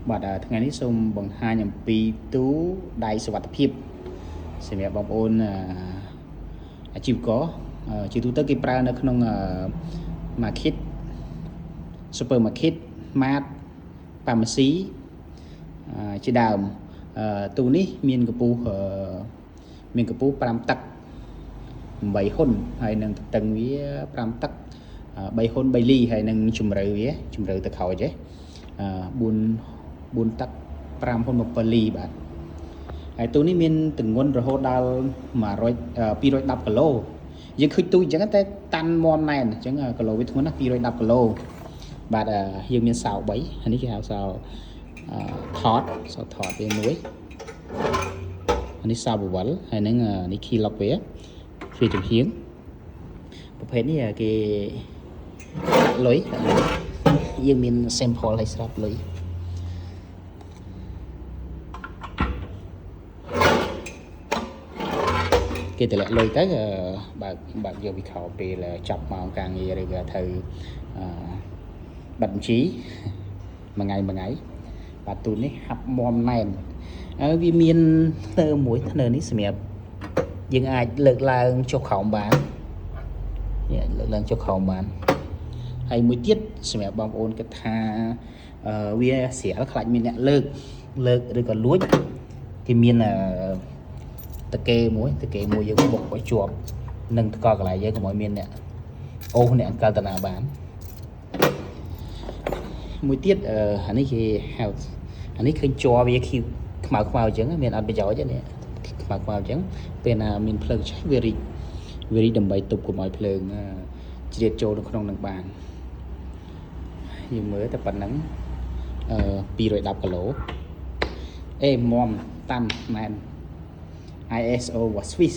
បាទថ្ងៃនេះសូមបង្ហាញអំពីទូដៃសុវត្ថិភាពសម្រាប់បងប្អូនអាជីវករជាទូទៅគេប្រើនៅក្នុង market supermarket mart pharmacy ជាដើមទូនេះមានកម្ពស់5 តឹក 8 ហ៊ុនហើយនឹងទទឹងវា5 តឹក 3 ហ៊ុន 3 លីហើយនឹងជម្រៅវាជម្រៅទៅខោចឯ4 តឹក 5 ហ៊ុន 7 លីបាទហើយទូនេះមានទម្ងន់រហូតដល់210 គីឡូយើងឃើញទូអញ្ចឹងតែតាន់មាំណែនអញ្ចឹងគីឡូវាធ្ងន់ណាស់210 គីឡូបាទយើងមានសោ3ហើយនេះគេហៅសោថតវាមួយនេះសោបវលហើយនឹងនេះគីឡុកវាជាចំហៀងប្រភេទនេះគេដាក់លុយយើងមាន sample ឲ្យស្រាប់លុយគេតម្លាក់លុយទៅបើកយកវិខោពេលចាប់ម៉ោងការងារឬក៏ទៅបិទបញ្ជីមួយថ្ងៃបាទទូនេះហាប់មាំណែនវាមានធ្នើមួយធ្នើនេះសម្រាប់យើងអាចលើកឡើងចុះក្រោមបានលើកឡើងចុះក្រោមបានហើយមួយទៀតសម្រាប់បងប្អូនគិតថាវាស្រាលខ្លាចមានអ្នកលើកឬក៏លួចគេមានតកេមួយយើងបុកឲ្យជាប់នឹងតកកន្លែងយើងកុំឲ្យមានអ្នកអូសអ្នកអង្កលតាណាបានមួយទៀតអានេះគេហៅអានេះឃើញជាប់វាខ្មៅអញ្ចឹងមានអត់ប្រយោជន៍ទេនេះខ្មៅអញ្ចឹងពេលណាមានភ្លើងឆេះវារីកដើម្បីទប់កុំឲ្យភ្លើងជ្រៀតចូលនៅក្នុងនឹងបានយើងមើលតែប៉ុណ្្នឹង210 គីឡូមាំតាមមែនISO របស់ Swiss